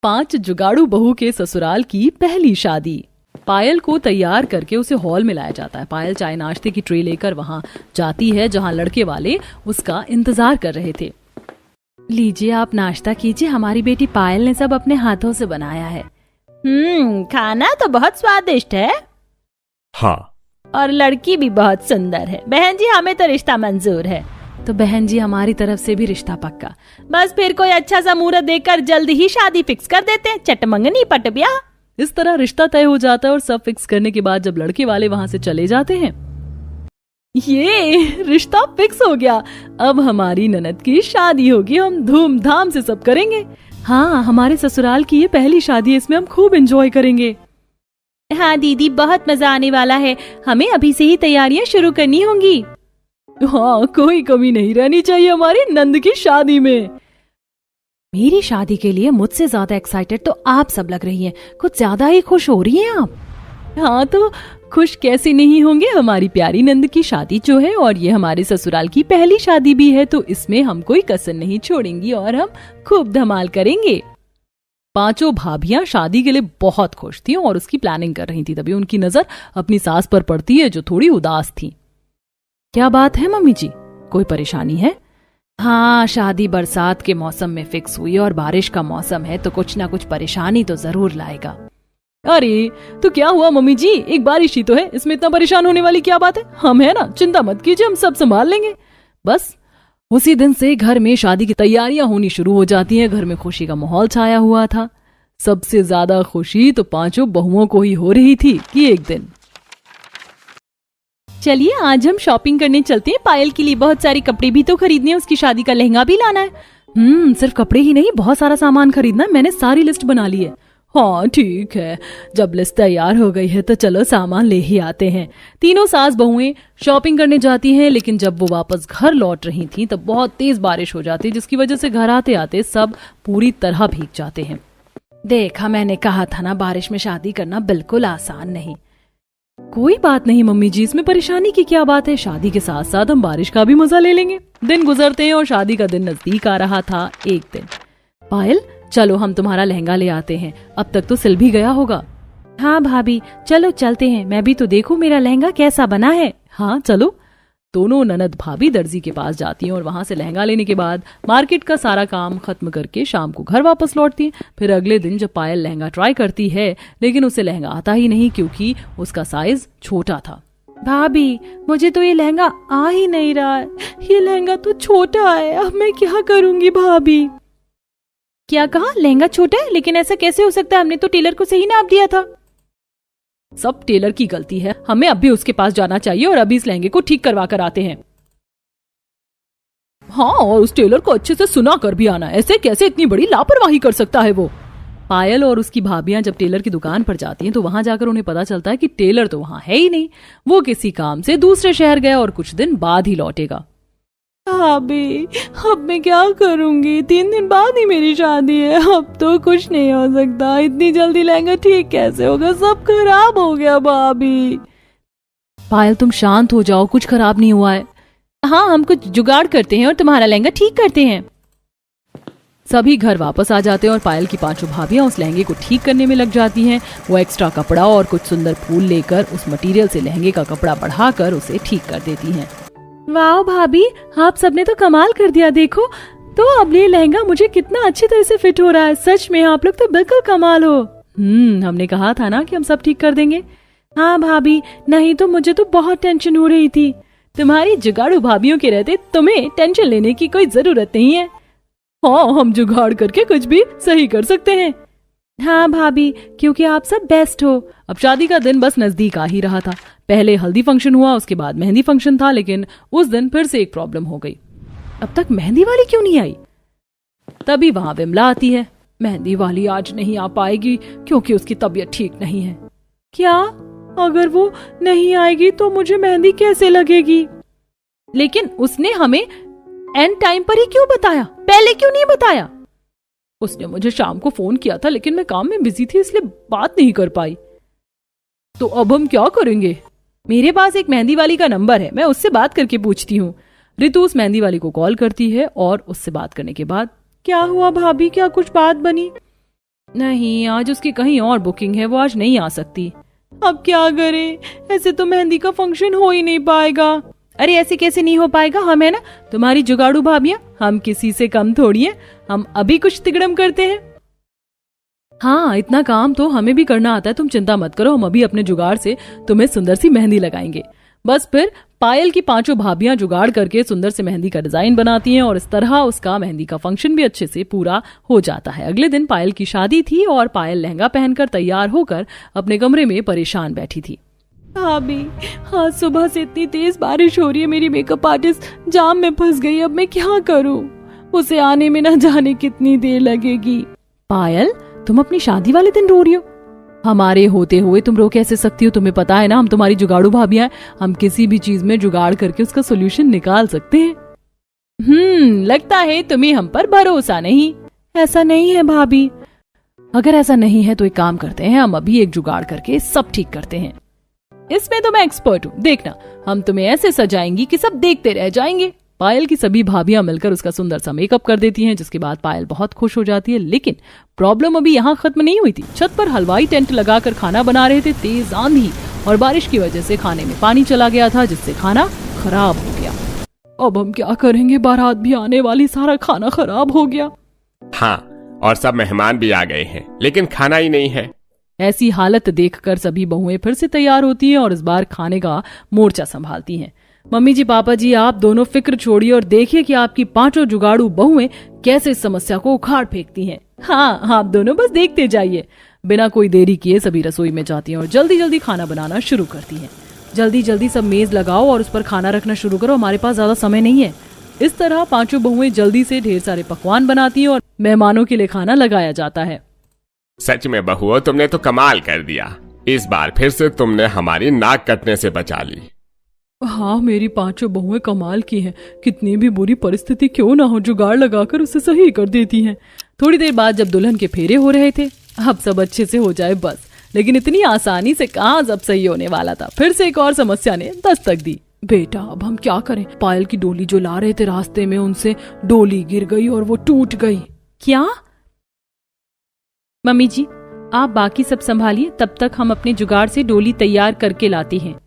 5 जुगाड़ू बहू के ससुराल की पहली शादी। पायल को तैयार करके उसे हॉल में लाया जाता है। पायल चाय नाश्ते की ट्रे लेकर वहां जाती है जहां लड़के वाले उसका इंतजार कर रहे थे। लीजिए आप नाश्ता कीजिए, हमारी बेटी पायल ने सब अपने हाथों से बनाया है। खाना तो बहुत स्वादिष्ट है। हाँ, और लड़की भी बहुत सुंदर है। बहन जी हमें तो रिश्ता मंजूर है। तो बहन जी हमारी तरफ से भी रिश्ता पक्का। बस फिर कोई अच्छा सा मुहूर्त देखकर जल्द ही शादी फिक्स कर देते हैं, चटमंगनी पट ब्याह। इस तरह रिश्ता तय हो जाता है और सब फिक्स करने के बाद जब लड़के वाले वहां से चले जाते हैं, ये रिश्ता फिक्स हो गया, अब हमारी ननद की शादी होगी, हम धूमधाम से सब करेंगे। हाँ, हमारे ससुराल की ये पहली शादी है, इसमें हम खूब एंजॉय करेंगे। हाँ दीदी, बहुत मजा आने वाला है, हमें अभी से ही तैयारियां शुरू करनी होंगी। हाँ, कोई कमी नहीं रहनी चाहिए हमारी नंद की शादी में। मेरी शादी के लिए मुझसे ज्यादा एक्साइटेड तो आप सब लग रही हैं, कुछ ज्यादा ही खुश हो रही हैं आप। हाँ, तो खुश कैसे नहीं होंगे, हमारी प्यारी नंद की शादी जो है और ये हमारे ससुराल की पहली शादी भी है, तो इसमें हम कोई कसर नहीं छोड़ेंगी और हम खूब धमाल करेंगे। 5 भाभियां शादी के लिए बहुत खुश थी और उसकी प्लानिंग कर रही थी। तभी उनकी नजर अपनी सास पर पड़ती है जो थोड़ी उदास थी। क्या बात है मम्मी जी, कोई परेशानी है? हाँ, शादी बरसात के मौसम में फिक्स हुई और बारिश का मौसम है तो कुछ ना कुछ परेशानी तो जरूर लाएगा। अरे तो क्या हुआ मम्मी जी, एक बारिश ही तो है, इसमें इतना परेशान होने वाली क्या बात है, हम है ना, चिंता मत कीजिए, हम सब संभाल लेंगे। बस उसी दिन से घर में शादी की तैयारियां होनी शुरू हो जाती हैं। घर में खुशी का माहौल छाया हुआ था। सबसे ज्यादा खुशी तो 5 बहुओं को ही हो रही थी कि एक दिन चलिए आज हम शॉपिंग करने चलते हैं। पायल के लिए बहुत सारे कपड़े भी तो खरीदने हैं, उसकी शादी का लहंगा भी लाना है। सिर्फ कपड़े ही नहीं, बहुत सारा सामान खरीदना है, मैंने सारी लिस्ट बना ली है। हाँ ठीक है, जब लिस्ट तैयार हो गई है तो चलो सामान ले ही आते हैं। तीनों सास बहुएं शॉपिंग करने जाती हैं, लेकिन जब वो वापस घर लौट रही थीं तब बहुत तेज बारिश हो जाती है, जिसकी वजह से घर आते आते सब पूरी तरह भीग जाते हैं। देखा, मैंने कहा था ना, बारिश में शादी करना बिल्कुल आसान नहीं। कोई बात नहीं मम्मी जी, इसमें परेशानी की क्या बात है, शादी के साथ साथ हम बारिश का भी मजा ले लेंगे। दिन गुजरते हैं और शादी का दिन नजदीक आ रहा था। एक दिन, पायल चलो हम तुम्हारा लहंगा ले आते हैं, अब तक तो सिल भी गया होगा। हाँ भाभी, चलो चलते हैं, मैं भी तो देखूं मेरा लहंगा कैसा बना है। हाँ चलो। दोनों ननद भाभी दर्जी के पास जाती हैं और वहां से लहंगा लेने के बाद मार्केट का सारा काम खत्म करके शाम को घर वापस लौटती हैं। फिर अगले दिन जब पायल लहंगा ट्राई करती है, लेकिन उसे लहंगा आता ही नहीं क्योंकि उसका साइज छोटा था। भाभी, मुझे तो ये लहंगा आ ही नहीं रहा है, ये लहंगा तो छोटा है, अब मैं क्या करूंगी भाभी। क्या कहा, लहंगा छोटा है? लेकिन ऐसा कैसे हो सकता है, हमने तो टेलर को सही नाप दिया था। सब टेलर की गलती है, हमें अभी उसके पास जाना चाहिए और अभी इस लहंगे को ठीक करवा कर आते हैं। हाँ, और उस टेलर को अच्छे से सुना कर भी आना, ऐसे कैसे इतनी बड़ी लापरवाही कर सकता है वो। पायल और उसकी भाभियां जब टेलर की दुकान पर जाती हैं तो वहां जाकर उन्हें पता चलता है कि टेलर तो वहां है ही नहीं, वो किसी काम से दूसरे शहर गया और कुछ दिन बाद ही लौटेगा। भाभी, अब मैं क्या करूंगी, 3 दिन बाद ही मेरी शादी है, अब तो कुछ नहीं हो सकता, इतनी जल्दी लहंगा ठीक कैसे होगा, सब खराब हो गया भाभी। पायल तुम शांत हो जाओ, कुछ खराब नहीं हुआ है। हाँ, हम कुछ जुगाड़ करते हैं और तुम्हारा लहंगा ठीक करते हैं। सभी घर वापस आ जाते हैं और पायल की 5 भाभियां उस लहंगे को ठीक करने में लग जाती हैं। वो एक्स्ट्रा कपड़ा और कुछ सुंदर फूल लेकर उस मटेरियल से लहंगे का कपड़ा बढ़ाकर उसे ठीक कर देती हैं। वाह भाभी, आप सबने तो कमाल कर दिया, देखो तो अब ये लहंगा मुझे कितना अच्छी तरह से फिट हो रहा है, सच में आप लोग तो बिल्कुल कमाल हो। हमने कहा था ना कि हम सब ठीक कर देंगे। हाँ भाभी, नहीं तो मुझे तो बहुत टेंशन हो रही थी। तुम्हारी जुगाड़ू भाभियों के रहते तुम्हें टेंशन लेने की कोई जरूरत नहीं है। हाँ, हम जुगाड़ करके कुछ भी सही कर सकते हैं। हाँ भाभी, क्योंकि आप सब बेस्ट हो। अब शादी का दिन बस नजदीक आ ही रहा था। पहले हल्दी फंक्शन हुआ, उसके बाद मेहंदी फंक्शन था, लेकिन उस दिन फिर से एक प्रॉब्लम हो गई। अब तक मेहंदी वाली क्यों नहीं आई? तभी वहां विमला आती है। मेहंदी वाली आज नहीं आ पाएगी क्योंकि उसकी तबीयत ठीक नहीं है। क्या? अगर वो नहीं आएगी तो मुझे मेहंदी कैसे लगेगी? लेकिन उसने हमें एंड टाइम पर ही क्यों बताया, पहले क्यों नहीं बताया? उसने मुझे शाम को फोन किया था, लेकिन मैं काम में बिजी थी इसलिए बात नहीं कर पाई। तो अब हम क्या करेंगे? मेरे पास एक मेहंदी वाली का नंबर है, मैं उससे बात करके पूछती हूँ। रितु उस मेहंदी वाली को कॉल करती है और उससे बात करने के बाद, क्या हुआ भाभी, क्या कुछ बात बनी? नहीं, आज उसकी कहीं और बुकिंग है, वो आज नहीं आ सकती। अब क्या करें, ऐसे तो मेहंदी का फंक्शन हो ही नहीं पाएगा। अरे ऐसे कैसे नहीं हो पाएगा, हम है ना तुम्हारी जुगाड़ू भाभियां, हम किसी से कम थोड़ी हैं। हम अभी कुछ तिकड़म करते हैं। हाँ, इतना काम तो हमें भी करना आता है, तुम चिंता मत करो, हम अभी अपने जुगाड़ से तुम्हें सुंदर सी मेहंदी लगाएंगे। बस फिर पायल की पांचों भाभियां जुगाड़ करके सुंदर से मेहंदी का डिजाइन बनाती हैं और इस तरह उसका मेहंदी का फंक्शन भी अच्छे से पूरा हो जाता है। अगले दिन पायल की शादी थी और पायल लहंगा पहनकर तैयार होकर अपने कमरे में परेशान बैठी थी। भाभी, हाँ सुबह से इतनी तेज बारिश हो रही है, मेरी मेकअप आर्टिस्ट जाम में फंस गई, अब मैं क्या करूं? उसे आने में न जाने कितनी देर लगेगी। पायल, तुम अपनी शादी वाले दिन रो रही हो? हमारे होते हुए तुम रो कैसे सकती हो? तुम्हें पता है ना, हम तुम्हारी जुगाड़ू भाभियां हैं, हम किसी भी चीज में जुगाड़ करके उसका सोल्यूशन निकाल सकते हैं। लगता है तुम्हें हम पर भरोसा नहीं। ऐसा नहीं है भाभी। अगर ऐसा नहीं है तो एक काम करते हैं, हम अभी एक जुगाड़ करके सब ठीक करते हैं। इसमें तो मैं एक्सपर्ट हूँ, देखना, हम तुम्हें ऐसे सजाएंगी कि सब देखते रह जाएंगे। पायल की सभी भाभियां मिलकर उसका सुंदर सा मेकअप कर देती हैं, जिसके बाद पायल बहुत खुश हो जाती है। लेकिन प्रॉब्लम अभी यहाँ खत्म नहीं हुई थी। छत पर हलवाई टेंट लगाकर खाना बना रहे थे। तेज आंधी और बारिश की वजह से खाने में पानी चला गया था, जिससे खाना खराब हो गया। अब हम क्या करेंगे, बारात भी आने वाली, सारा खाना खराब हो गया। हाँ, और सब मेहमान भी आ गए हैं, लेकिन खाना ही नहीं है। ऐसी हालत देखकर सभी बहुएं फिर से तैयार होती हैं और इस बार खाने का मोर्चा संभालती हैं। मम्मी जी, पापा जी, आप दोनों फिक्र छोड़िए और देखिए कि आपकी पांचों जुगाड़ू बहुएं कैसे इस समस्या को उखाड़ फेंकती हैं। हाँ, आप दोनों बस देखते जाइए। बिना कोई देरी किए सभी रसोई में जाती हैं और जल्दी जल्दी खाना बनाना शुरू करती हैं। जल्दी जल्दी सब मेज लगाओ और उस पर खाना रखना शुरू करो, हमारे पास ज्यादा समय नहीं है। इस तरह पांचों बहुएं जल्दी से ढेर सारे पकवान बनाती हैं और मेहमानों के लिए खाना लगाया जाता है। सच में बहुओं, तुमने तो कमाल कर दिया। इस बार फिर से तुमने हमारी नाक कटने से बचा ली। हाँ, मेरी पांचों बहुएं कमाल की हैं। कितनी भी बुरी परिस्थिति क्यों ना हो, जुगाड़ लगाकर उसे सही कर देती हैं। थोड़ी देर बाद जब दुल्हन के फेरे हो रहे थे, अब सब अच्छे से हो जाए बस। लेकिन इतनी आसानी से कहाँ सब सही होने वाला था। फिर से एक और समस्या ने दस्तक दी। बेटा, अब हम क्या करें? पायल की डोली जो ला रहे थे रास्ते में, उनसे डोली गिर गई और वो टूट गई। क्या? मम्मी जी, आप बाकी सब संभालिए, तब तक हम अपने जुगाड़ से डोली तैयार करके लाते हैं।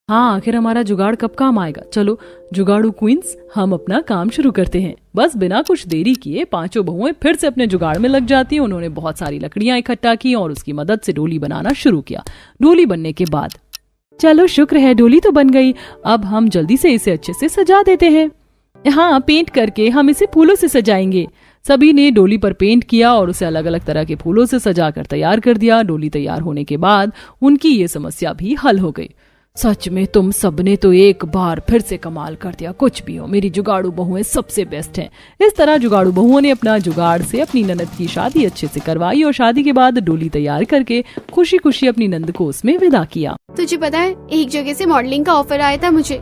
हाँ, आखिर हमारा जुगाड़ कब काम आएगा। चलो जुगाड़ू क्वींस, हम अपना काम शुरू करते हैं। बस बिना कुछ देरी किए पांचों बहुएं फिर से अपने जुगाड़ में लग जाती हैं। उन्होंने बहुत सारी लकड़ियां इकट्ठा की और उसकी मदद से डोली बनाना शुरू किया। डोली बनने के बाद, चलो शुक्र है डोली तो बन गई, अब हम जल्दी से इसे अच्छे से सजा देते हैं। हाँ, पेंट करके हम इसे फूलों से सजाएंगे। सभी ने डोली पर पेंट किया और उसे अलग अलग तरह के फूलों से सजाकर तैयार कर दिया। डोली तैयार होने के बाद उनकी ये समस्या भी हल हो गई। सच में तुम सबने तो एक बार फिर से कमाल कर दिया। कुछ भी हो, मेरी जुगाड़ू बहुएं सबसे बेस्ट हैं। इस तरह जुगाड़ू बहुओं ने अपना जुगाड़ से अपनी ननद की शादी अच्छे से करवाई और शादी के बाद डोली तैयार करके खुशी खुशी अपनी नंद को उसमें विदा किया। तुझे पता है, एक जगह से मॉडलिंग का ऑफर आया था मुझे,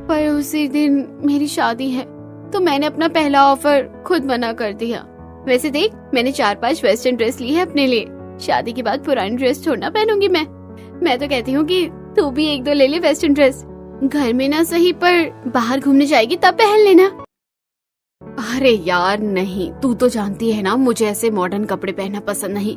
पर उसी दिन मेरी शादी है, तो मैंने अपना पहला ऑफर खुद मना कर दिया। वैसे देख, मैंने 4-5 वेस्टर्न ड्रेस ली है अपने लिए। शादी के बाद पुरानी ड्रेस छोड़ना पहनूंगी मैं तो कहती हूँ कि तू भी 1-2 ले ले वेस्टर्न ड्रेस। घर में ना सही, पर बाहर घूमने जाएगी तब पहन लेना। अरे यार नहीं, तू तो जानती है ना मुझे ऐसे मॉडर्न कपड़े पहनना पसंद नहीं।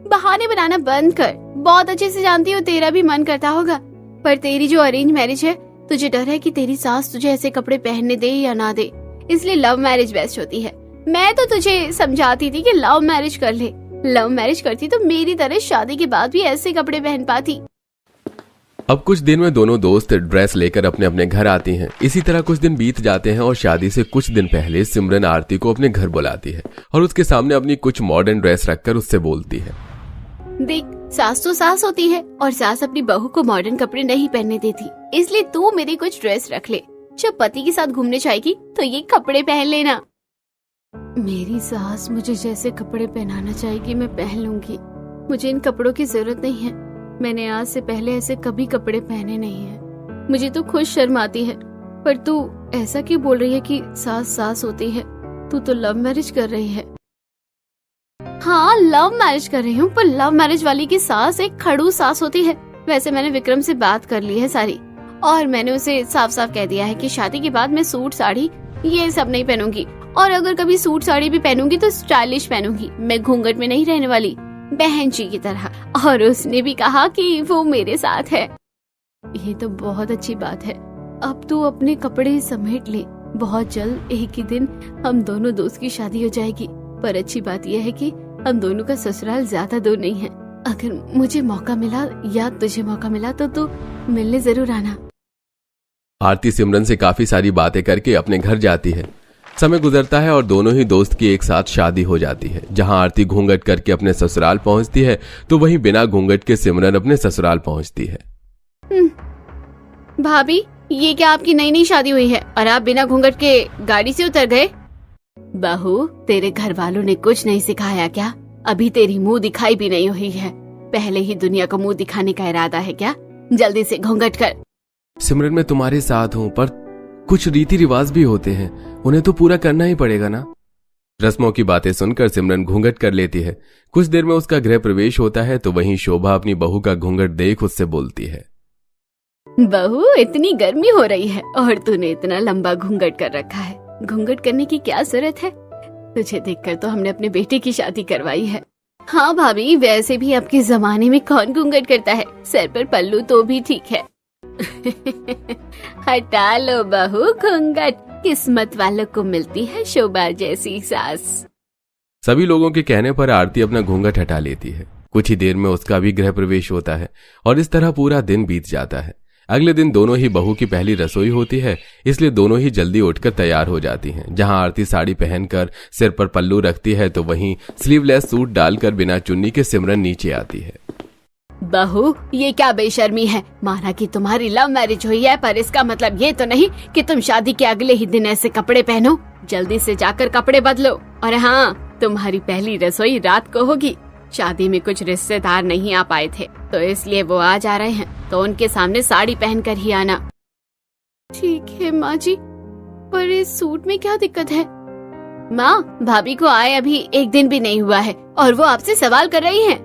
बहाने बनाना बंद कर। बहुत अच्छे से जानती हूँ तेरा भी मन करता होगा, पर तेरी जो अरेंज मैरिज है, तुझे डर है कि तेरी सास तुझे ऐसे कपड़े पहनने दे या ना दे, इसलिए लव मैरिज बेस्ट होती है। मैं तो तुझे समझाती थी कि लव मैरिज कर ले। लव मैरिज करती तो मेरी तरह शादी के बाद भी ऐसे कपड़े पहन पाती। अब कुछ दिन में दोनों दोस्त ड्रेस लेकर अपने अपने घर आती हैं। इसी तरह कुछ दिन बीत जाते हैं और शादी से कुछ दिन पहले सिमरन आरती को अपने घर बुलाती है और उसके सामने अपनी कुछ मॉडर्न ड्रेस रखकर उससे बोलती है, देख, सास तो सास होती है और सास अपनी बहू को मॉडर्न कपड़े नहीं पहनने देती, इसलिए तू मेरी कुछ ड्रेस रख ले। जब पति के साथ घूमने जाएगी तो ये कपड़े पहन लेना। मेरी सास मुझे जैसे कपड़े पहनाना चाहेगी मैं पहन लूंगी। मुझे इन कपड़ों की जरूरत नहीं है। मैंने आज से पहले ऐसे कभी कपड़े पहने नहीं हैं। मुझे तो खुद शर्म आती है। पर तू ऐसा क्यों बोल रही है कि सास सास होती है? तू तो लव मैरिज कर रही है। हाँ, लव मैरिज कर रही हूँ, पर लव मैरिज वाली की सास एक खड़ूस सास होती है। वैसे मैंने विक्रम से बात कर ली है सारी, और मैंने उसे साफ साफ कह दिया है कि शादी के बाद मैं सूट साड़ी ये सब नहीं पहनूंगी, और अगर कभी सूट साड़ी भी पहनूंगी तो स्टाइलिश पहनूंगी। मैं घूंघट में नहीं रहने वाली। बहन जी की तरह। और उसने भी कहा कि वो मेरे साथ है। ये तो बहुत अच्छी बात है। अब तू अपने कपड़े समेट ले, बहुत जल्द एक ही दिन हम दोनों दोस्त की शादी हो जाएगी। पर अच्छी बात यह है कि हम दोनों का ससुराल ज्यादा दूर नहीं है। अगर मुझे मौका मिला या तुझे मौका मिला तो तू मिलने जरूर आना। आरती सिमरन से काफी सारी बातें करके अपने घर जाती है। समय गुजरता है और दोनों ही दोस्त की एक साथ शादी हो जाती है। जहां आरती घूंघट करके अपने ससुराल पहुंचती है तो वहीं बिना घूंघट के सिमरन अपने ससुराल पहुंचती है। भाभी, ये क्या आपकी नई नई शादी हुई है और आप बिना घूंघट के गाड़ी से उतर गए? बहू, तेरे घर वालों ने कुछ नहीं सिखाया क्या? अभी तेरी मुंह दिखाई भी नहीं हुई है, पहले ही दुनिया को मुंह दिखाने का इरादा है क्या? जल्दी से घूंघट कर। सिमरन, मैं तुम्हारे साथ हूँ, पर कुछ रीति रिवाज भी होते हैं, उन्हें तो पूरा करना ही पड़ेगा ना। रस्मों की बातें सुनकर सिमरन घूंघट कर लेती है। कुछ देर में उसका गृह प्रवेश होता है तो वहीं शोभा अपनी बहू का घूंघट देख उससे बोलती है, बहू, इतनी गर्मी हो रही है और तूने इतना लंबा घूंघट कर रखा है। घूंघट करने की क्या जरूरत है? तुझे देखकर तो हमने अपने बेटे की शादी करवाई है। हाँ भाभी, वैसे भी अब के जमाने में कौन घूंघट करता है? सर पर पल्लू तो भी ठीक है। हटा लो बहू घूंघट, किस्मत वालों को मिलती है शोभा जैसी सास। सभी लोगों के कहने पर आरती अपना घूंघट हटा लेती है। कुछ ही देर में उसका भी गृह प्रवेश होता है और इस तरह पूरा दिन बीत जाता है। अगले दिन दोनों ही बहू की पहली रसोई होती है, इसलिए दोनों ही जल्दी उठकर तैयार हो जाती हैं। जहां आरती साड़ी पहनकर सिर पर पल्लू रखती है तो वहीं स्लीवलेस सूट डालकर बिना चुन्नी के सिमरन नीचे आती है। बहू, ये क्या बेशर्मी है? माना कि तुम्हारी लव मैरिज हुई है, पर इसका मतलब ये तो नहीं कि तुम शादी के अगले ही दिन ऐसे कपड़े पहनो। जल्दी से जाकर कपड़े बदलो। और हाँ, तुम्हारी पहली रसोई रात को होगी। शादी में कुछ रिश्तेदार नहीं आ पाए थे तो इसलिए वो आज आ रहे हैं, तो उनके सामने साड़ी पहनकर ही आना। ठीक है माँ जी, पर इस सूट में क्या दिक्कत है? माँ, भाभी को आए अभी एक दिन भी नहीं हुआ है और वो आपसे सवाल कर रही हैं।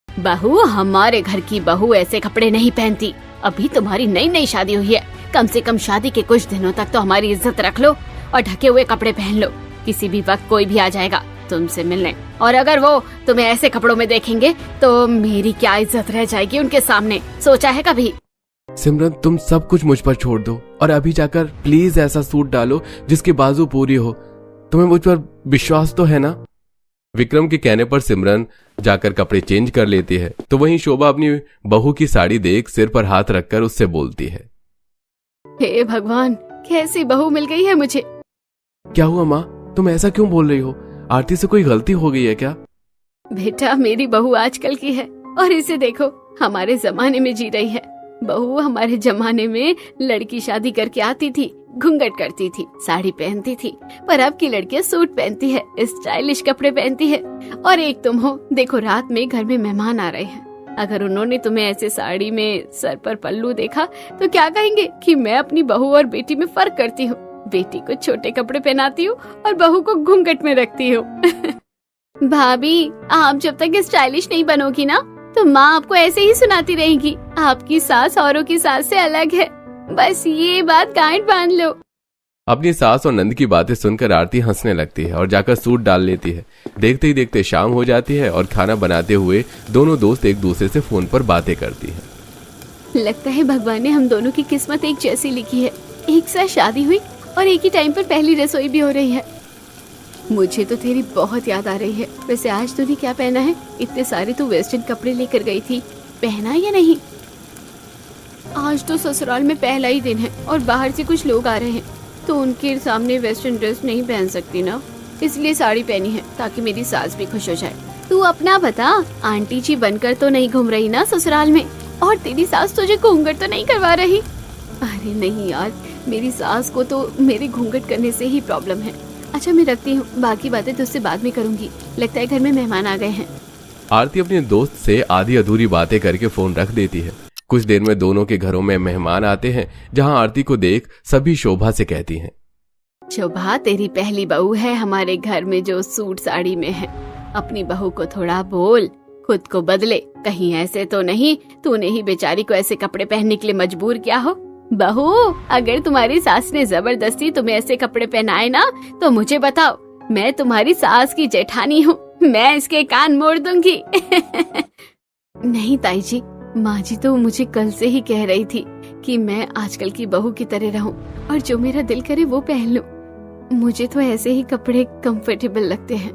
बहू, हमारे घर की बहू ऐसे कपड़े नहीं पहनती। अभी तुम्हारी नई नई शादी हुई है, कम से कम शादी के कुछ दिनों तक तो हमारी इज्जत रख लो और ढके हुए कपड़े पहन लो। किसी भी वक्त कोई भी आ जाएगा तुमसे मिलने, और अगर वो तुम्हें ऐसे कपड़ों में देखेंगे तो मेरी क्या इज्जत रह जाएगी उनके सामने? सोचा है कभी? सिमरन, तुम सब कुछ मुझ पर छोड़ दो और अभी जाकर प्लीज ऐसा सूट डालो जिसकी बाजू पूरी हो। तुम्हें मुझ पर विश्वास तो है ना? विक्रम के कहने पर सिमरन जाकर कपड़े चेंज कर लेती है तो वहीं शोभा अपनी बहू की साड़ी देख सिर पर हाथ रखकर उससे बोलती है, हे भगवान, कैसी बहू मिल गई है मुझे। क्या हुआ माँ, तुम ऐसा क्यों बोल रही हो? आरती से कोई गलती हो गई है क्या? बेटा, मेरी बहू आजकल की है और इसे देखो, हमारे जमाने में जी रही है। बहू हमारे जमाने में लड़की शादी करके आती थी, घूंघट करती थी, साड़ी पहनती थी, पर अब की लड़कियां सूट पहनती है, स्टाइलिश कपड़े पहनती है। और एक तुम हो, देखो रात में घर में मेहमान आ रहे हैं, अगर उन्होंने तुम्हें ऐसे साड़ी में सर पर पल्लू देखा तो क्या कहेंगे कि मैं अपनी बहू और बेटी में फर्क करती हूँ, बेटी को छोटे कपड़े पहनाती हूँ और बहू को घूंघट में रखती हूँ। भाभी, आप जब तक स्टाइलिश नहीं बनोगी ना तो माँ आपको ऐसे ही सुनाती रहेगी, आपकी सास औरों की सास से अलग है। बस ये बात गांठ बांध लो। अपनी सास और नंद की बातें सुनकर आरती हंसने लगती है और जाकर सूट डाल लेती है। देखते ही देखते शाम हो जाती है और खाना बनाते हुए दोनों दोस्त एक दूसरे से फोन पर बातें करती है। लगता है भगवान ने हम दोनों की किस्मत एक जैसी लिखी है, एक साथ शादी हुई और एक ही टाइम पर पहली रसोई भी हो रही है। मुझे तो तेरी बहुत याद आ रही है। वैसे आज तूने क्या पहना है? इतने सारे तू वेस्टर्न कपड़े लेकर गई थी, पहना या नहीं? आज तो ससुराल में पहला ही दिन है और बाहर से कुछ लोग आ रहे हैं तो उनके सामने वेस्टर्न ड्रेस नहीं पहन सकती ना, इसलिए साड़ी पहनी है ताकि मेरी सास भी खुश हो जाए। तू अपना बता, आंटी जी बनकर तो नहीं घूम रही ना ससुराल में? और तेरी सास तुझे घूंघट तो नहीं करवा रही? अरे नहीं यार, मेरी सास को तो मेरे घूंघट करने से ही प्रॉब्लम है। अच्छा, मैं रखती हूँ, बाकी बातें तुझसे बाद में करूंगी। लगता है घर में मेहमान आ गए हैं। आरती अपने दोस्त से आधी अधूरी बातें करके फोन रख देती है। कुछ देर में दोनों के घरों में मेहमान आते हैं, जहां आरती को देख सभी शोभा से कहती हैं, शोभा, तेरी पहली बहू है हमारे घर में जो सूट साड़ी में है। अपनी बहू को थोड़ा बोल, खुद को बदले। कहीं ऐसे तो नहीं तूने ही बेचारी को ऐसे कपड़े पहनने के लिए मजबूर किया हो? बहू, अगर तुम्हारी सास ने जबरदस्ती तुम्हें ऐसे कपड़े पहनाए ना तो मुझे बताओ, मैं तुम्हारी सास की जेठानी हूँ मैं इसके कान मोड़ दूंगी। नहीं ताई जी, माँ जी तो मुझे कल से ही कह रही थी कि मैं आजकल की बहू की तरह रहूं और जो मेरा दिल करे वो पहन लूं। मुझे तो ऐसे ही कपड़े कंफर्टेबल लगते हैं।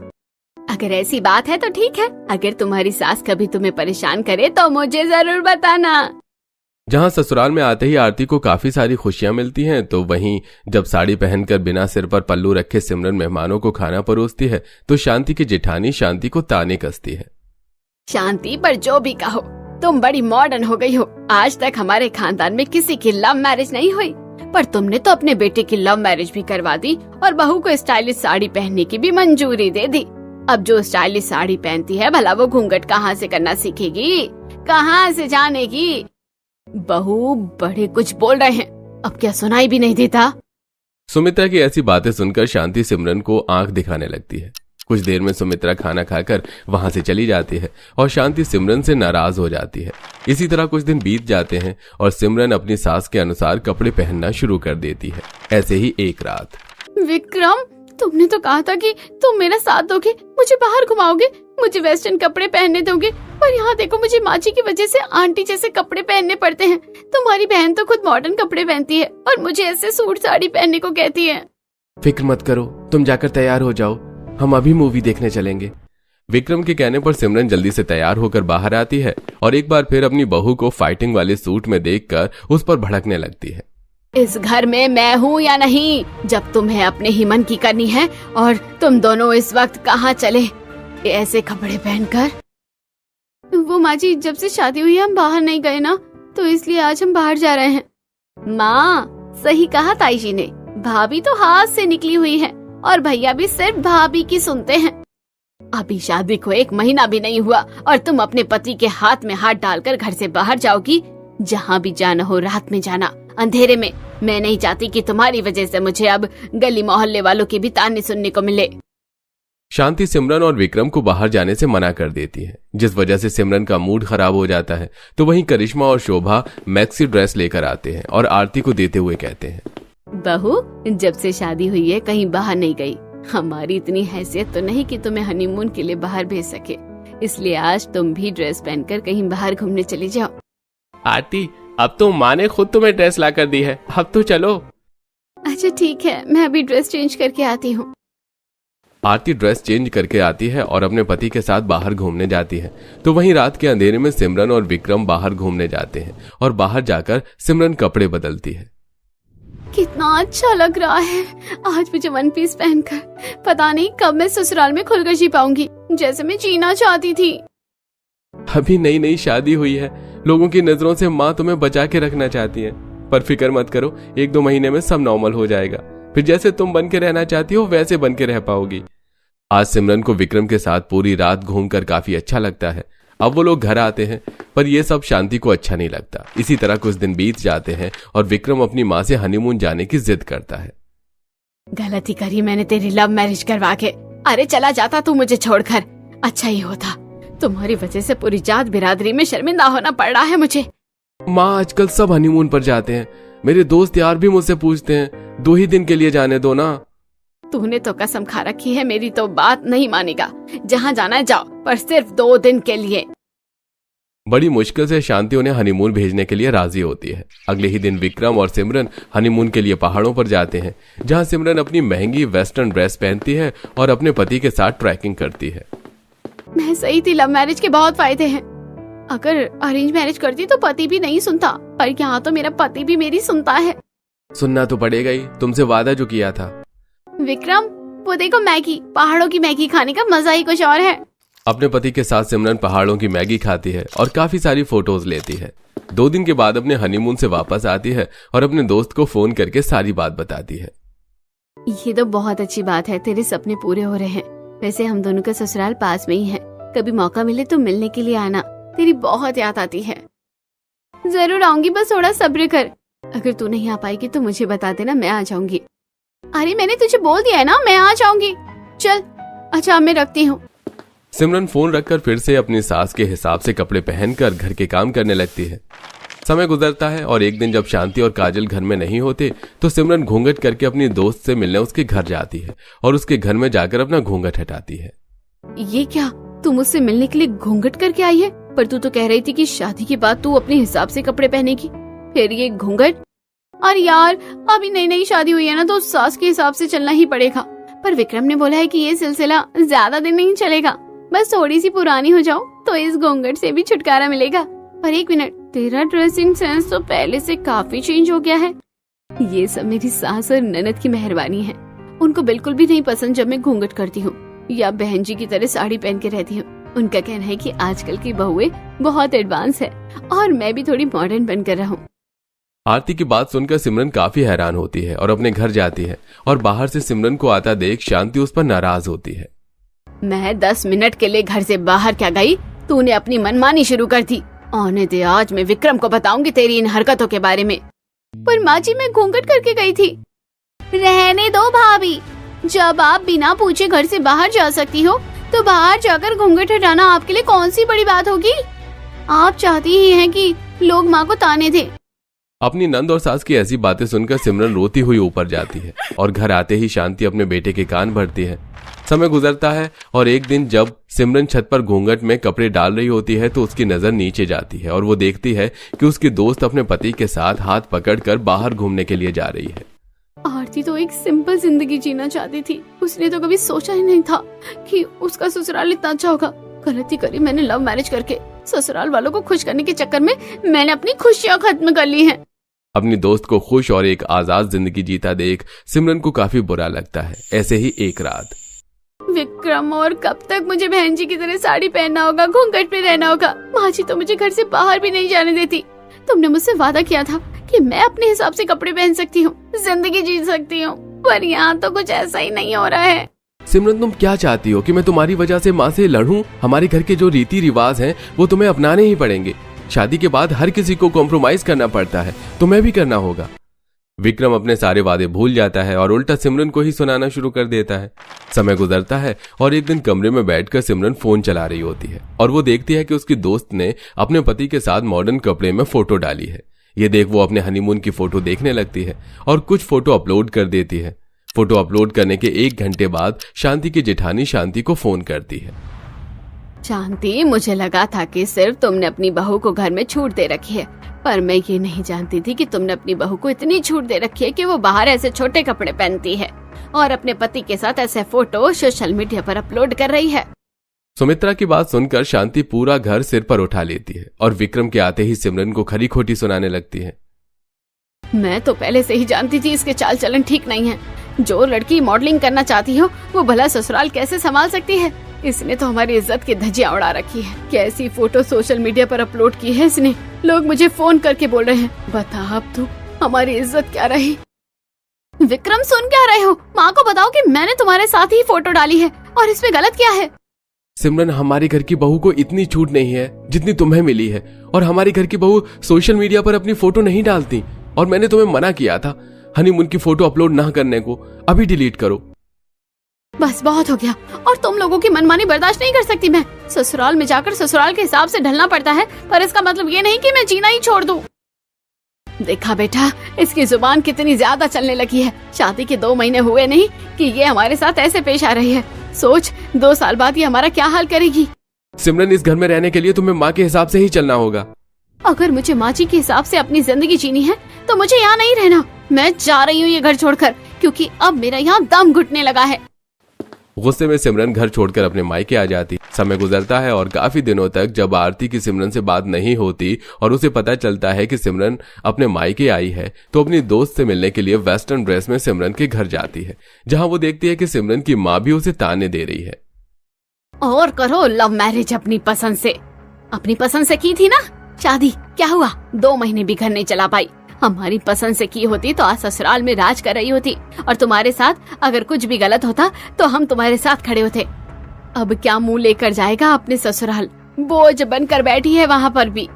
अगर ऐसी बात है तो ठीक है, अगर तुम्हारी सास कभी तुम्हें परेशान करे तो मुझे जरूर बताना। जहां ससुराल में आते ही आरती को काफी सारी खुशियां मिलती हैं, तो वहीं जब साड़ी पहनकर बिना सिर पर पल्लू रखे सिमरन मेहमानों को खाना परोसती है तो शांति की जेठानी शांति को ताने कसती है। शांति, पर जो भी कहो, तुम बड़ी मॉडर्न हो गई हो। आज तक हमारे खानदान में किसी की लव मैरिज नहीं हुई, पर तुमने तो अपने बेटे की लव मैरिज भी करवा दी और बहू को स्टाइलिश साड़ी पहनने की भी मंजूरी दे दी। अब जो स्टाइलिश साड़ी पहनती है, भला वो घूंघट कहाँ से करना सीखेगी, कहाँ से जानेगी? बहू बड़े कुछ बोल रहे हैं, अब क्या सुनाई भी नहीं देता? सुमित्रा की ऐसी बातें सुनकर शांति सिमरन को आंख दिखाने लगती है। कुछ देर में सुमित्रा खाना खाकर वहां से चली जाती है और शांति सिमरन से नाराज हो जाती है। इसी तरह कुछ दिन बीत जाते हैं और सिमरन अपनी सास के अनुसार कपड़े पहनना शुरू कर देती है। ऐसे ही एक रात। विक्रम, तुमने तो कहा था कि तुम मेरा साथ दोगे, मुझे बाहर घुमाओगे, मुझे वेस्टर्न कपड़े पहनने दोगे, पर यहाँ देखो मुझे माँ जी की वजह से आंटी जैसे कपड़े पहनने पड़ते हैं। तुम्हारी बहन तो खुद मॉडर्न कपड़े पहनती है और मुझे ऐसे सूट साड़ी पहनने को कहती है। फिक्र मत करो, तुम जाकर तैयार हो जाओ, हम अभी मूवी देखने चलेंगे। विक्रम के कहने पर सिमरन जल्दी से तैयार होकर बाहर आती है और एक बार फिर अपनी बहू को फाइटिंग वाले सूट में देखकर उस पर भड़कने लगती है। इस घर में मैं हूँ या नहीं, जब तुम्हें अपने ही मन की करनी है, और तुम दोनों इस वक्त कहाँ चले ऐसे कपड़े पहनकर? वो माँ जी, जब से शादी हुई है हम बाहर नहीं गए ना, तो इसलिए आज हम बाहर जा रहे हैं। माँ, सही कहा ताई जी ने, भाभी तो हाथ से निकली हुई है और भैया भी सिर्फ भाभी की सुनते हैं। अभी शादी को 1 महीना भी नहीं हुआ और तुम अपने पति के हाथ में हाथ डालकर घर से बाहर जाओगी। जहाँ भी जाना हो रात में जाना, अंधेरे में। मैं नहीं चाहती कि तुम्हारी वजह से मुझे अब गली मोहल्ले वालों की भी ताने सुनने को मिले। शांति सिमरन और विक्रम को बाहर जाने से मना कर देती है, जिस वजह से सिमरन का मूड खराब हो जाता है। तो वहीं करिश्मा और शोभा मैक्सी ड्रेस लेकर आते हैं और आरती को देते हुए कहते हैं, बहू, जब से शादी हुई है कहीं बाहर नहीं गई। हमारी इतनी हैसियत तो नहीं कि तुम्हें हनीमून के लिए बाहर भेज सके, इसलिए आज तुम भी ड्रेस पहनकर कहीं बाहर घूमने चली जाओ। आरती, अब तो माँ ने खुद तुम्हें ड्रेस ला कर दी है, अब तो चलो। अच्छा ठीक है, मैं अभी ड्रेस चेंज करके आती हूँ। आरती ड्रेस चेंज करके आती है और अपने पति के साथ बाहर घूमने जाती है। तो वहीं रात के अंधेरे में सिमरन और विक्रम बाहर घूमने जाते हैं और बाहर जाकर सिमरन कपड़े बदलती है। कितना अच्छा लग रहा है आज मुझे वन पीस पहनकर। पता नहीं कब मैं ससुराल में खुलकर जी पाऊंगी, जैसे मैं जीना चाहती थी। अभी नई नई शादी हुई है, लोगों की नजरों से माँ तुम्हें बचा के रखना चाहती है, पर फिक्र मत करो, 1-2 महीने में सब नॉर्मल हो जाएगा। फिर जैसे तुम बन के रहना चाहती हो वैसे बन के रह पाओगी। आज सिमरन को विक्रम के साथ पूरी रात घूमकर काफी अच्छा लगता है। अब वो लोग घर आते हैं, पर यह सब शांति को अच्छा नहीं लगता। इसी तरह कुछ दिन बीत जाते हैं और विक्रम अपनी माँ से हनीमून जाने की जिद करता है। गलती करी मैंने तेरी लव मैरिज करवा के। अरे चला जाता तू मुझे छोड़कर, अच्छा ही होता। तुम्हारी वजह से पूरी जात बिरादरी में शर्मिंदा होना पड़ रहा है मुझे। माँ, आजकल सब हनीमून पर जाते हैं, मेरे दोस्त यार भी मुझसे पूछते हैं 2 ही दिन के लिए जाने दो ना। तूने तो कसम खा रखी है, मेरी तो बात नहीं मानेगा। जहाँ जाना है जाओ, पर सिर्फ 2 दिन के लिए। बड़ी मुश्किल से शांति उन्हें हनीमून भेजने के लिए राजी होती है। अगले ही दिन विक्रम और सिमरन हनीमून के लिए पहाड़ों पर जाते हैं, जहां सिमरन अपनी महंगी वेस्टर्न ड्रेस पहनती है और अपने पति के साथ ट्रैकिंग करती है। मैं सही थी, लव मैरिज के बहुत फायदे हैं। अगर अरेंज मैरिज करती तो पति भी नहीं सुनता, पर यहाँ तो मेरा पति भी मेरी सुनता है। सुनना तो पड़ेगा ही, तुमसे वादा जो किया था। विक्रम, वो देखो मैगी, पहाड़ों की मैगी खाने का मजा ही कुछ और है। अपने पति के साथ सिमरन पहाड़ों की मैगी खाती है और काफी सारी फोटोज लेती है। 2 दिन के बाद अपने हनीमून से वापस आती है और अपने दोस्त को फोन करके सारी बात बताती है। ये तो बहुत अच्छी बात है, तेरे सपने पूरे हो रहे हैं। वैसे हम दोनों का ससुराल पास में ही है, कभी मौका मिले तो मिलने के लिए आना, तेरी बहुत याद आती है। जरूर आऊंगी, बस थोड़ा सब्र कर। अगर तू नहीं आ पाएगी तो मुझे बता देना, मैं आ जाऊंगी। अरे मैंने तुझे बोल दिया है ना, मैं आ जाऊंगी। चल अच्छा, मैं रखती हूँ। सिमरन फोन रखकर फिर से अपनी सास के हिसाब से कपड़े पहनकर घर के काम करने लगती है। समय गुजरता है और एक दिन जब शांति और काजल घर में नहीं होते तो सिमरन घूंघट करके अपनी दोस्त से मिलने उसके घर जाती है और उसके घर में जाकर अपना घूंघट हटाती है। ये क्या, तू मुझसे मिलने के लिए घूंघट करके आई है? पर तू तो कह रही थी कि शादी के बाद तू अपने हिसाब से कपड़े पहनेगी, फिर ये घूंघट। और यार अभी नई नई शादी हुई है ना, तो सास के हिसाब से चलना ही पड़ेगा। पर विक्रम ने बोला है कि ये सिलसिला ज्यादा दिन नहीं चलेगा, बस थोड़ी सी पुरानी हो जाओ तो इस घूंघट से भी छुटकारा मिलेगा। पर एक मिनट, तेरा ड्रेसिंग सेंस तो पहले से काफी चेंज हो गया है। ये सब मेरी सास और ननद की मेहरबानी है। उनको बिल्कुल भी नहीं पसंद जब मैं घूंघट करती हूँ या बहन जी की तरह साड़ी पहन के रहती हूँ। उनका कहना है कि आजकल की बहुएं बहुत एडवांस है और मैं भी थोड़ी मॉडर्न बनकर रहूं। आरती की बात सुनकर सिमरन काफी हैरान होती है और अपने घर जाती है और बाहर से सिमरन को आता देख शांति उस पर नाराज होती है। मैं 10 मिनट के लिए घर से बाहर क्या गई, तूने अपनी मनमानी शुरू कर दी। आने दे, आज मैं विक्रम को बताऊंगी तेरी इन हरकतों के बारे में। पर माँ जी, मैं घूंघट करके गई थी। रहने दो भाभी, जब आप बिना पूछे घर से बाहर जा सकती हो तो बाहर जाकर घूंघट हटाना आपके लिए कौन सी बड़ी बात होगी। आप चाहती ही हैं कि लोग माँ को ताने दें। अपनी नंद और सास की ऐसी बातें सुनकर सिमरन रोती हुई ऊपर जाती है और घर आते ही शांति अपने बेटे के कान भरती है। समय गुजरता है और एक दिन जब सिमरन छत पर घूंघट में कपड़े डाल रही होती है तो उसकी नजर नीचे जाती है और वो देखती है कि उसकी दोस्त अपने पति के साथ हाथ पकड़कर बाहर घूमने के लिए जा रही है। आरती तो एक सिंपल जिंदगी जीना चाहती थी। उसने तो कभी सोचा ही नहीं था कि उसका ससुराल इतना अच्छा होगा। गलती करी मैंने लव मैरिज करके। ससुराल वालों को खुश करने के चक्कर में मैंने अपनी खुशियां खत्म कर ली हैं। अपनी दोस्त को खुश और एक आजाद जिंदगी जीता देख सिमरन को काफी बुरा लगता है। ऐसे ही एक रात, विक्रम, और कब तक मुझे बहन जी की तरह साड़ी पहनना होगा, घूंघट पे रहना होगा? माँ जी तो मुझे घर से बाहर भी नहीं जाने देती। तुमने मुझसे वादा किया था कि मैं अपने हिसाब से कपड़े पहन सकती हूँ, जिंदगी जी सकती हूँ, पर यहाँ तो कुछ ऐसा ही नहीं हो रहा है। सिमरन, तुम क्या चाहती हो कि मैं तुम्हारी वजह से माँ से लड़ूं? हमारे घर के जो रीति रिवाज हैं वो तुम्हें अपनाने ही पड़ेंगे। शादी के बाद हर किसी को कॉम्प्रोमाइज करना पड़ता है, तुम्हें भी करना होगा। विक्रम अपने सारे वादे भूल जाता है और उल्टा सिमरन को ही सुनाना शुरू कर देता है। समय गुजरता है और एक दिन कमरे में बैठकर सिमरन फोन चला रही होती है और वो देखती है कि उसकी दोस्त ने अपने पति के साथ मॉडर्न कपड़े में फोटो डाली है। ये देख वो अपने हनीमून की फोटो देखने लगती है और कुछ फोटो अपलोड कर देती है। फोटो अपलोड करने के 1 घंटे बाद शांति की जेठानी शांति को फोन करती है। शांति, मुझे लगा था कि सिर्फ तुमने अपनी बहू को घर में छूट दे रखी है, पर मैं ये नहीं जानती थी कि तुमने अपनी बहू को इतनी छूट दे रखी है कि वो बाहर ऐसे छोटे कपड़े पहनती है और अपने पति के साथ ऐसे फोटो सोशल मीडिया पर अपलोड कर रही है। सुमित्रा की बात सुनकर शांति पूरा घर सिर पर उठा लेती है और विक्रम के आते ही सिमरन को खरी खोटी सुनाने लगती है। मैं तो पहले से ही जानती थी इसके चाल चलन ठीक नहीं है। जो लड़की मॉडलिंग करना चाहती हो वो भला ससुराल कैसे संभाल सकती है? इसने तो हमारी इज्जत की धज्जियां उड़ा रखी है। कैसी फोटो सोशल मीडिया पर अपलोड की है इसने। लोग मुझे फोन करके बोल रहे हैं, बता अब तू हमारी इज्जत क्या रही। विक्रम, सुन क्या रहे हो? माँ को बताओ कि मैंने तुम्हारे साथ ही फोटो डाली है और इसमें गलत क्या है? सिमरन, हमारे घर की बहू को इतनी छूट नहीं है जितनी तुम्हें मिली है और हमारे घर की बहू सोशल मीडिया पर अपनी फोटो नहीं डालती और मैंने तुम्हें मना किया था हनीमून की फोटो अपलोड ना करने को। अभी डिलीट करो। बस बहुत हो गया, और तुम लोगों की मनमानी बर्दाश्त नहीं कर सकती मैं। ससुराल में जाकर ससुराल के हिसाब से ढलना पड़ता है, पर इसका मतलब ये नहीं कि मैं जीना ही छोड़ दूं। देखा बेटा, इसकी जुबान कितनी ज्यादा चलने लगी है। शादी के 2 महीने हुए नहीं कि ये हमारे साथ ऐसे पेश आ रही है। सोच, 2 साल बाद ये हमारा क्या हाल करेगी। सिमरन, इस घर में रहने के लिए तुम्हें माँ के हिसाब से ही चलना होगा। अगर मुझे माँ जी के हिसाब से अपनी जिंदगी जीनी है तो मुझे यहाँ नहीं रहना। मैं जा रही हूँ ये घर छोड़कर, क्योंकि अब मेरा यहाँ दम घुटने लगा है। गुस्से में सिमरन घर छोड़कर अपने मायके आ जाती। समय गुजरता है और काफी दिनों तक जब आरती की सिमरन से बात नहीं होती और उसे पता चलता है कि सिमरन अपने मायके आई है तो अपनी दोस्त से मिलने के लिए वेस्टर्न ड्रेस में सिमरन के घर जाती है, जहां वो देखती है कि सिमरन की माँ भी उसे ताने दे रही है। और करो लव मैरिज अपनी पसंद से। अपनी पसंद से की थी ना शादी, क्या हुआ? 2 महीने भी घर नहीं चला पाई। हमारी पसंद से की होती तो आज ससुराल में राज कर रही होती, और तुम्हारे साथ अगर कुछ भी गलत होता तो हम तुम्हारे साथ खड़े होते। अब क्या मुंह लेकर जाएगा अपने ससुराल? बोझ बनकर बैठी है वहाँ पर भी।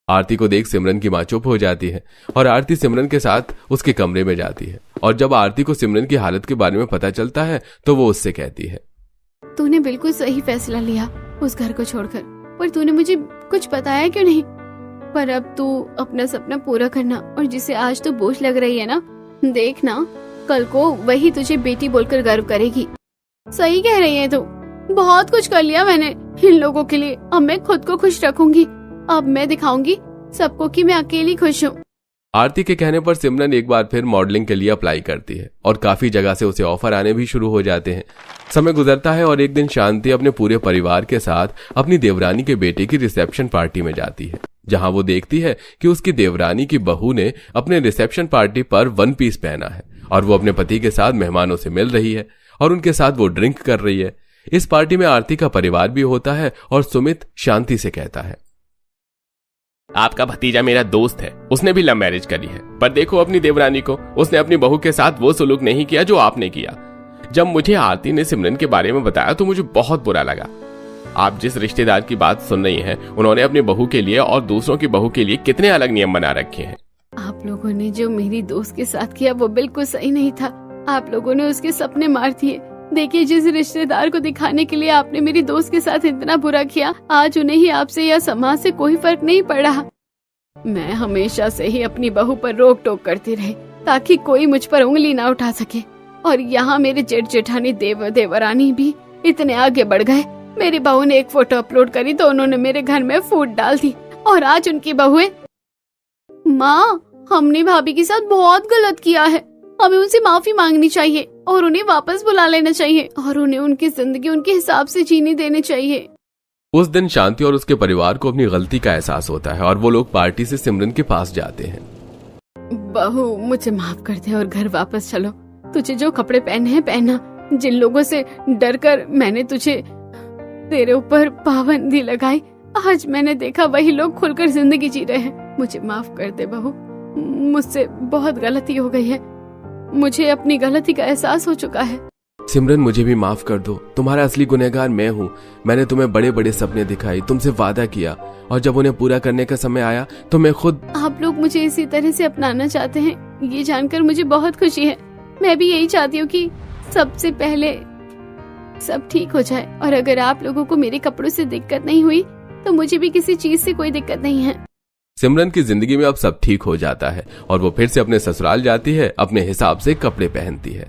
आरती को देख सिमरन की माँ चुप हो जाती है और आरती सिमरन के साथ उसके कमरे में जाती है। और जब आरती को सिमरन की हालत के बारे में पता चलता है तो वो उससे कहती है, तूने बिल्कुल सही फैसला लिया उस घर को छोड़कर, पर तूने मुझे कुछ बताया क्यों नहीं? पर अब तू अपना सपना पूरा करना, और जिसे आज तो बोझ लग रही है ना, देखना कल को वही तुझे बेटी बोलकर गर्व करेगी। सही कह रही है तू। बहुत कुछ कर लिया मैंने इन लोगों के लिए। अब मैं खुद को खुश रखूंगी। अब मैं दिखाऊंगी सबको कि मैं अकेली खुश हूँ। आरती के कहने पर सिमरन एक बार फिर मॉडलिंग के लिए अप्लाई करती है और काफी जगह से उसे ऑफर आने भी शुरू हो जाते हैं। समय गुजरता है और एक दिन शांति अपने पूरे परिवार के साथ अपनी देवरानी के बेटे की रिसेप्शन पार्टी में जाती है, जहां वो देखती है कि उसकी देवरानी की बहू ने अपने रिसेप्शन पार्टी पर 1 पीस पहना है और वो अपने पति के साथ मेहमानों से मिल रही है और उनके साथ वो ड्रिंक कर रही है। इस पार्टी में आरती का परिवार भी होता है और सुमित शांति से कहता है, आपका भतीजा मेरा दोस्त है, उसने भी लव मैरिज करी है, पर देखो अपनी देवरानी को, उसने अपनी बहू के साथ वो सलूक नहीं किया जो आपने किया। जब मुझे आरती ने सिमरन के बारे में बताया तो मुझे बहुत बुरा लगा। आप जिस रिश्तेदार की बात सुन रही हैं, उन्होंने अपनी बहू के लिए और दूसरों की बहू के लिए कितने अलग नियम बना रखे हैं। आप लोगों ने जो मेरी दोस्त के साथ किया वो बिल्कुल सही नहीं था। आप लोगों ने उसके सपने मार दिए। देखिए, जिस रिश्तेदार को दिखाने के लिए आपने मेरी दोस्त के साथ इतना बुरा किया, आज उन्हें ही आपसे या समाज से कोई फर्क नहीं पड़ा। मैं हमेशा से ही अपनी बहू पर रोक टोक करती रही ताकि कोई मुझ पर उंगली ना उठा सके, और यहाँ मेरे जेठ जेठानी देवरानी भी इतने आगे बढ़ गए। मेरी बहू ने एक फोटो अपलोड करी तो उन्होंने मेरे घर में फूट डाल दी, और आज उनकी बहुएं। माँ, हमने भाभी के साथ बहुत गलत किया है। हमें उनसे माफी मांगनी चाहिए और उन्हें वापस बुला लेना चाहिए और उन्हें उनकी जिंदगी उनके हिसाब से जीने देनी चाहिए। उस दिन शांति और उसके परिवार को अपनी गलती का एहसास होता है और वो लोग पार्टी से सिमरन के पास जाते हैं। बहू, मुझे माफ कर दे और घर वापस चलो। तुझे जो कपड़े पहने हैं पहना। जिन लोगों से डर कर मैंने तेरे ऊपर पाबंदी लगाई, आज मैंने देखा वही लोग खुलकर जिंदगी जी रहे हैं। मुझे माफ कर दे बहू, मुझसे बहुत गलती हो गई है। मुझे अपनी गलती का एहसास हो चुका है। सिमरन, मुझे भी माफ कर दो। तुम्हारा असली गुनहगार मैं हूँ। मैंने तुम्हें बड़े बड़े सपने दिखाई, तुमसे वादा किया, और जब उन्हें पूरा करने का समय आया तो मैं खुद। आप लोग मुझे इसी तरह से अपनाना चाहते हैं, ये जानकर मुझे बहुत खुशी है। मैं भी यही चाहती हूँ कि सबसे पहले सब ठीक हो जाए, और अगर आप लोगों को मेरे कपड़ों से दिक्कत नहीं हुई तो मुझे भी किसी चीज से कोई दिक्कत नहीं है। सिमरन की जिंदगी में अब सब ठीक हो जाता है और वो फिर से अपने ससुराल जाती है, अपने हिसाब से कपड़े पहनती है।